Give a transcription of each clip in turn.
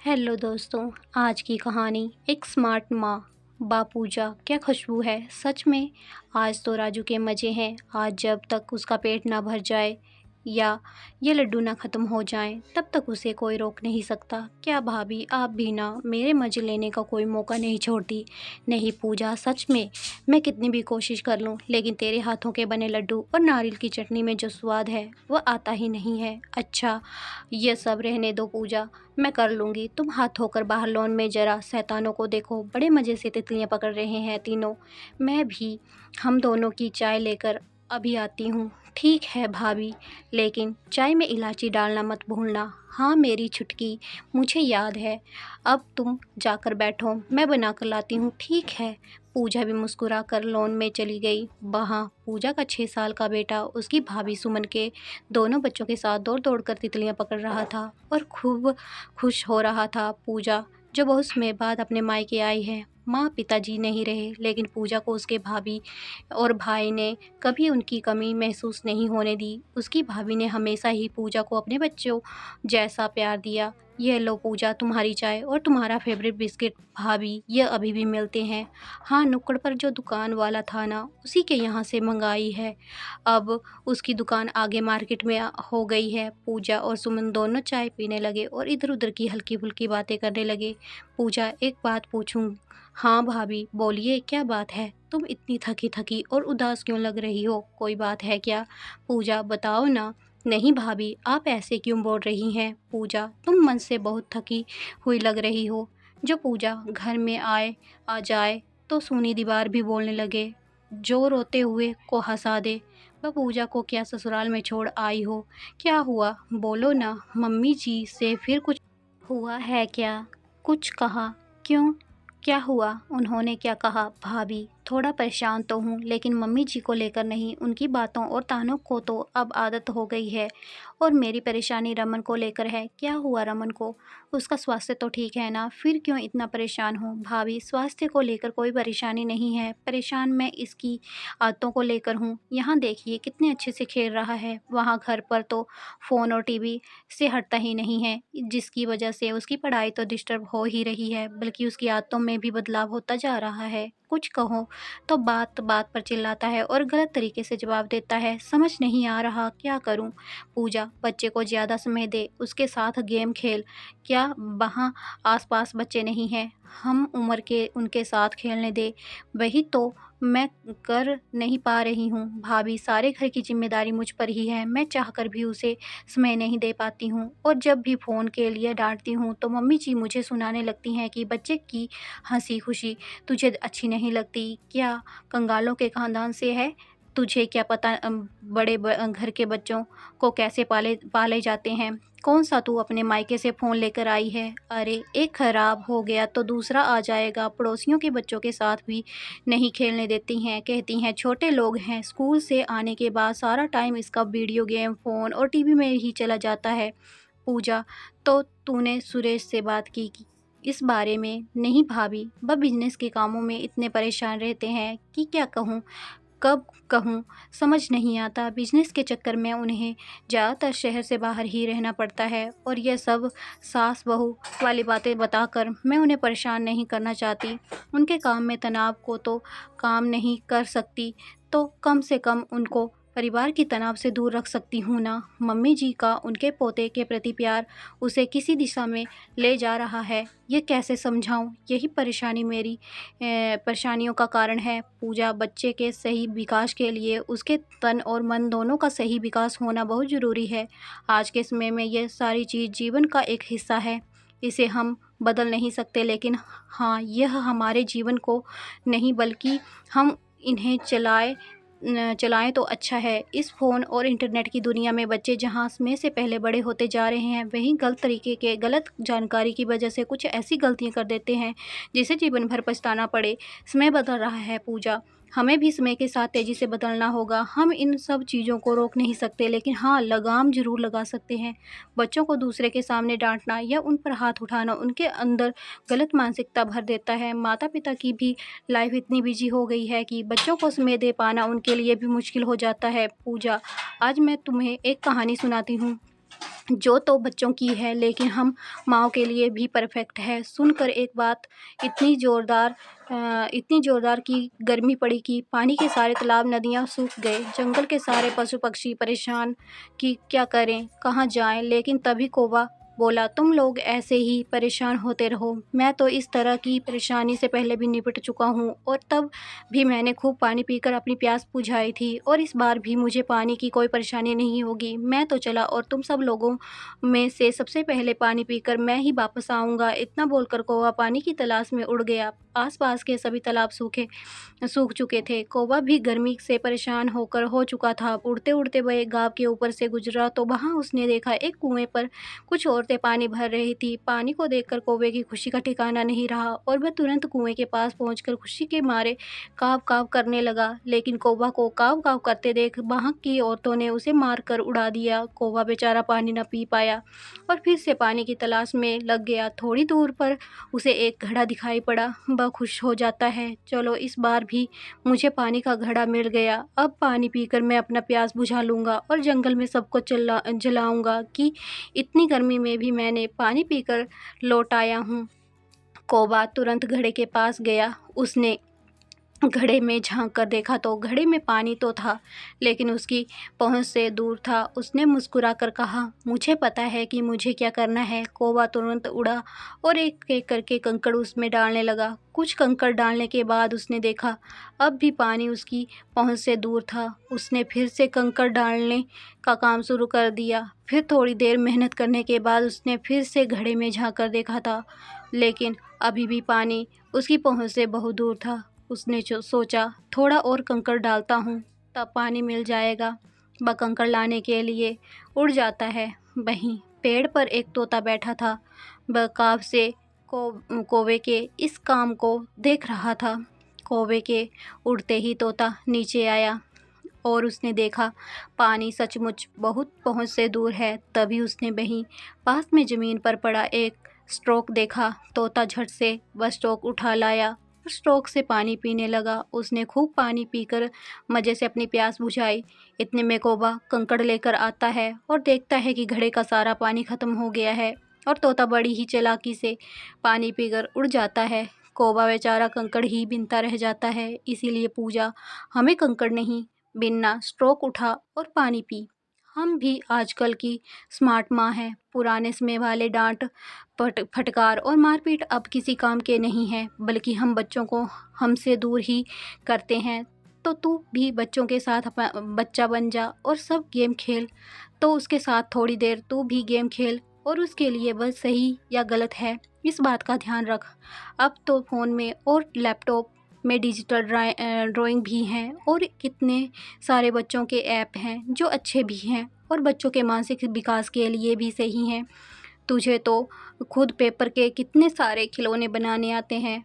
Hello दोस्तों। आज की कहानी एक स्मार्ट माँ बा पूजा। क्या खुशबू है सच में। आज तो राजू के मज़े हैं। आज जब तक उसका पेट ना भर जाए या ये लड्डू ना ख़त्म हो जाएं तब तक उसे कोई रोक नहीं सकता। क्या भाभी आप भी ना मेरे मज़े लेने का कोई मौका नहीं छोड़ती। नहीं पूजा, सच में मैं कितनी भी कोशिश कर लूँ लेकिन तेरे हाथों के बने लड्डू और नारियल की चटनी में जो स्वाद है वह आता ही नहीं है। अच्छा, ये सब रहने दो पूजा, मैं कर लूँगी। तुम हाथ धोकर बाहर लॉन में ज़रा शैतानों को देखो, बड़े मज़े से तितलियाँ पकड़ रहे हैं तीनों। मैं भी हम दोनों की चाय लेकर अभी आती हूँ। ठीक है भाभी, लेकिन चाय में इलायची डालना मत भूलना। हाँ मेरी छुटकी, मुझे याद है। अब तुम जाकर बैठो, मैं बना कर लाती हूँ। ठीक है। पूजा भी मुस्कुरा कर लॉन में चली गई। वहाँ पूजा का 6 साल का बेटा उसकी भाभी सुमन के दोनों बच्चों के साथ दौड़ दौड़ कर तितलियाँ पकड़ रहा था और खूब खुश हो रहा था। पूजा जो बहुत समय बाद अपने मायके आई है। माँ पिताजी नहीं रहे लेकिन पूजा को उसके भाभी और भाई ने कभी उनकी कमी महसूस नहीं होने दी। उसकी भाभी ने हमेशा ही पूजा को अपने बच्चों जैसा प्यार दिया। ये लो पूजा, तुम्हारी चाय और तुम्हारा फेवरेट बिस्किट। भाभी ये अभी भी मिलते हैं। हाँ, नुक्कड़ पर जो दुकान वाला था ना, उसी के यहाँ से मंगाई है। अब उसकी दुकान आगे मार्केट में हो गई है। पूजा और सुमन दोनों चाय पीने लगे और इधर उधर की हल्की फुल्की बातें करने लगे। पूजा, एक बात पूछूं? हाँ भाभी बोलिए, क्या बात है? तुम इतनी थकी थकी और उदास क्यों लग रही हो? कोई बात है क्या? पूजा, बताओ ना। नहीं भाभी, आप ऐसे क्यों बोल रही हैं? पूजा, तुम मन से बहुत थकी हुई लग रही हो। जो पूजा घर में आ जाए तो सूनी दीवार भी बोलने लगे, जो रोते हुए को हंसा दे। वह पूजा को क्या ससुराल में छोड़ आई हो? क्या हुआ, बोलो ना। मम्मी जी से फिर कुछ हुआ है क्या? कुछ कहा? क्यों, क्या हुआ? उन्होंने क्या कहा? भाभी, थोड़ा परेशान तो हूँ लेकिन मम्मी जी को लेकर नहीं। उनकी बातों और तानों को तो अब आदत हो गई है और मेरी परेशानी रमन को लेकर है। क्या हुआ रमन को? उसका स्वास्थ्य तो ठीक है ना, फिर क्यों इतना परेशान हूँ? भाभी, स्वास्थ्य को लेकर कोई परेशानी नहीं है, परेशान मैं इसकी आदतों को लेकर हूँ। यहाँ देखिए कितने अच्छे से खेल रहा है, वहाँ घर पर तो फ़ोन और टीवी से हटता ही नहीं है, जिसकी वजह से उसकी पढ़ाई तो डिस्टर्ब हो ही रही है बल्कि उसकी आदतों में भी बदलाव होता जा रहा है। कुछ कहो तो बात बात पर चिल्लाता है और गलत तरीके से जवाब देता है। समझ नहीं आ रहा क्या करूं? पूजा, बच्चे को ज़्यादा समय दे, उसके साथ गेम खेल। क्या वहाँ आसपास बच्चे नहीं हैं? हम उम्र के उनके साथ खेलने दे। वही तो मैं कर नहीं पा रही हूँ। भाभी, सारे घर की जिम्मेदारी मुझ पर ही है, मैं चाहकर भी उसे समय नहीं दे पाती हूँ और जब भी फ़ोन के लिए डांटती हूँ तो मम्मी जी मुझे सुनाने लगती हैं कि बच्चे की हंसी खुशी तुझे अच्छी नहीं लगती। क्या कंगालों के खानदान से है? तुझे क्या पता घर के बच्चों को कैसे पाले जाते हैं? कौन सा तू अपने मायके से फ़ोन लेकर आई है? अरे, एक ख़राब हो गया तो दूसरा आ जाएगा। पड़ोसियों के बच्चों के साथ भी नहीं खेलने देती हैं, कहती हैं छोटे लोग हैं। स्कूल से आने के बाद सारा टाइम इसका वीडियो गेम, फ़ोन और टीवी में ही चला जाता है। पूजा, तो तूने सुरेश से बात की इस बारे में? नहीं भाभी, वह बिजनेस के कामों में इतने परेशान रहते हैं कि क्या कहूँ, कब कहूँ, समझ नहीं आता। बिजनेस के चक्कर में उन्हें ज़्यादातर शहर से बाहर ही रहना पड़ता है और यह सब सास बहू वाली बातें बताकर मैं उन्हें परेशान नहीं करना चाहती। उनके काम में तनाव को तो काम नहीं कर सकती तो कम से कम उनको परिवार की तनाव से दूर रख सकती हूँ ना। मम्मी जी का उनके पोते के प्रति प्यार उसे किसी दिशा में ले जा रहा है, ये कैसे समझाऊँ? यही परेशानी मेरी परेशानियों का कारण है। पूजा, बच्चे के सही विकास के लिए उसके तन और मन दोनों का सही विकास होना बहुत ज़रूरी है। आज के समय में ये सारी चीज़ जीवन का एक हिस्सा है, इसे हम बदल नहीं सकते लेकिन हाँ, यह हमारे जीवन को नहीं बल्कि हम इन्हें चलाएं तो अच्छा है। इस फ़ोन और इंटरनेट की दुनिया में बच्चे जहाँ समय से पहले बड़े होते जा रहे हैं वहीं गलत जानकारी की वजह से कुछ ऐसी गलतियाँ कर देते हैं जिसे जीवन भर पछताना पड़े। समय बदल रहा है पूजा, हमें भी समय के साथ तेज़ी से बदलना होगा। हम इन सब चीज़ों को रोक नहीं सकते लेकिन हाँ, लगाम ज़रूर लगा सकते हैं। बच्चों को दूसरे के सामने डांटना या उन पर हाथ उठाना उनके अंदर गलत मानसिकता भर देता है। माता पिता की भी लाइफ इतनी बिजी हो गई है कि बच्चों को समय दे पाना उनके लिए भी मुश्किल हो जाता है। पूजा, आज मैं तुम्हें एक कहानी सुनाती हूँ। जो तो बच्चों की है, लेकिन हम माँओं के लिए भी परफेक्ट है। सुनकर एक बात इतनी ज़ोरदार कि गर्मी पड़ी कि पानी के सारे तालाब नदियाँ सूख गए। जंगल के सारे पशु पक्षी परेशान कि क्या करें, कहाँ जाएँ। लेकिन तभी कौवा बोला, तुम लोग ऐसे ही परेशान होते रहो। मैं तो इस तरह की परेशानी से पहले भी निपट चुका हूँ, और तब भी मैंने खूब पानी पीकर अपनी प्यास बुझाई थी, और इस बार भी मुझे पानी की कोई परेशानी नहीं होगी। मैं तो चला, और तुम सब लोगों में से सबसे पहले पानी पीकर मैं ही वापस आऊँगा। इतना बोलकर कौवा पानी की तलाश में उड़ गया। आसपास के सभी तालाब सूख चुके थे। कौवा भी गर्मी से परेशान हो चुका था। उड़ते-उड़ते वह एक गाँव के ऊपर से गुजरा तो वहाँ उसने देखा एक कुएँ पर कुछ औरतें पानी भर रही थी। पानी को देखकर कौवे की खुशी का ठिकाना नहीं रहा, और वह तुरंत कुएँ के पास पहुँचकर खुशी के मारे काँव-काँव करने लगा। लेकिन कौवा को काँव-काँव करते देख वहाँ की औरतों ने उसे मार कर उड़ा दिया। कौवा बेचारा पानी न पी पाया और फिर से पानी की तलाश में लग गया। थोड़ी दूर पर उसे एक घड़ा दिखाई पड़ा। वह खुश हो जाता है, चलो इस बार भी मुझे पानी का घड़ा मिल गया। अब पानी पीकर मैं अपना प्यास बुझा लूँगा और जंगल में सबको जलाऊँगा कि इतनी गर्मी में भी मैंने पानी पीकर लौट आया हूँ। कौवा तुरंत घड़े के पास गया। उसने घड़े में झांक कर देखा तो घड़े में पानी तो था, लेकिन उसकी पहुंच से दूर था। उसने मुस्कुराकर कहा, मुझे पता है कि मुझे क्या करना है। कौवा तुरंत उड़ा और एक-एक करके कंकड़ उसमें डालने लगा। कुछ कंकड़ डालने के बाद उसने देखा अब भी पानी उसकी पहुंच से दूर था। उसने फिर से कंकड़ डालने का काम शुरू कर दिया। फिर थोड़ी देर मेहनत करने के बाद उसने फिर से घड़े में झांक कर देखा था, लेकिन अभी भी पानी उसकी पहुंच से बहुत दूर था। उसने सोचा, थोड़ा और कंकड़ डालता हूँ, तब पानी मिल जाएगा। वह कंकड़ लाने के लिए उड़ जाता है। वहीं पेड़ पर एक तोता बैठा था। वह काव से कौवे के इस काम को देख रहा था। कौवे के उड़ते ही तोता नीचे आया और उसने देखा पानी सचमुच बहुत पहुँच से दूर है। तभी उसने वहीं पास में ज़मीन पर पड़ा एक स्ट्रोक देखा। तोता झट से वह स्ट्रोक उठा लाया और स्ट्रोक से पानी पीने लगा। उसने खूब पानी पीकर मज़े से अपनी प्यास बुझाई। इतने में कौवा कंकड़ लेकर आता है और देखता है कि घड़े का सारा पानी ख़त्म हो गया है, और तोता बड़ी ही चालाकी से पानी पीकर उड़ जाता है। कौवा बेचारा कंकड़ ही बीनता रह जाता है। इसीलिए पूजा, हमें कंकड़ नहीं बिनना, स्ट्रोक उठा और पानी पी। हम भी आजकल की स्मार्ट माँ हैं। पुराने समय वाले डांट फटकार और मारपीट अब किसी काम के नहीं हैं, बल्कि हम बच्चों को हमसे दूर ही करते हैं। तो तू भी बच्चों के साथ बच्चा बन जा और सब गेम खेल। तो उसके साथ थोड़ी देर तू भी गेम खेल, और उसके लिए वह सही या गलत है इस बात का ध्यान रख। अब तो फ़ोन में और लैपटॉप में डिजिटल ड्राइंग भी हैं, और कितने सारे बच्चों के ऐप हैं जो अच्छे भी हैं और बच्चों के मानसिक विकास के लिए भी सही हैं। तुझे तो खुद पेपर के कितने सारे खिलौने बनाने आते हैं,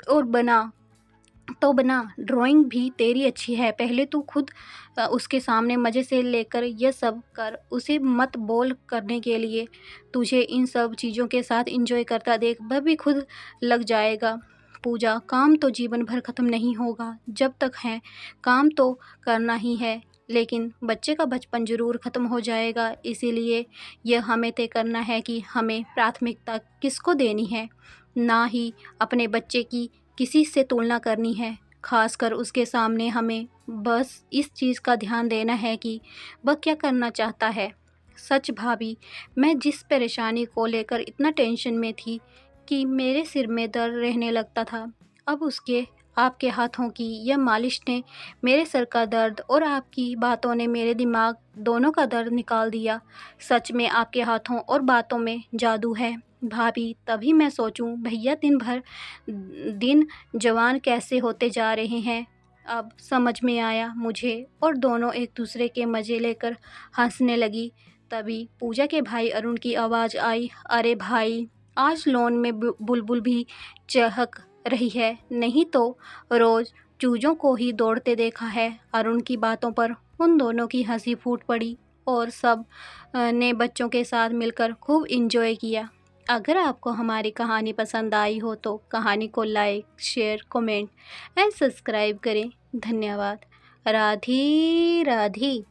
और बना ड्राइंग भी तेरी अच्छी है। पहले तू खुद उसके सामने मज़े से लेकर ये सब कर। उसे मत बोल करने के लिए। तुझे इन सब चीज़ों के साथ एंजॉय करता देख वह भी खुद लग जाएगा। पूजा, काम तो जीवन भर ख़त्म नहीं होगा। जब तक है काम तो करना ही है, लेकिन बच्चे का बचपन ज़रूर ख़त्म हो जाएगा। इसीलिए यह हमें तय करना है कि हमें प्राथमिकता किसको देनी है। ना ही अपने बच्चे की किसी से तुलना करनी है। खासकर उसके सामने हमें बस इस चीज़ का ध्यान देना है कि वह क्या करना चाहता है। सच भाभी, मैं जिस परेशानी को लेकर इतना टेंशन में थी कि मेरे सिर में दर्द रहने लगता था, अब उसके आपके हाथों की यह मालिश ने मेरे सर का दर्द और आपकी बातों ने मेरे दिमाग दोनों का दर्द निकाल दिया। सच में आपके हाथों और बातों में जादू है भाभी। तभी मैं सोचूं, भैया दिन जवान कैसे होते जा रहे हैं। अब समझ में आया मुझे, और दोनों एक दूसरे के मज़े लेकर हंसने लगी। तभी पूजा के भाई अरुण की आवाज़ आई, अरे भाई, आज लॉन में बुलबुल भी चहक रही है, नहीं तो रोज़ चूज़ों को ही दौड़ते देखा है। अरुण की बातों पर उन दोनों की हंसी फूट पड़ी, और सब ने बच्चों के साथ मिलकर खूब इंजॉय किया। अगर आपको हमारी कहानी पसंद आई हो तो कहानी को like, share, comment and subscribe करें। धन्यवाद। राधे राधे।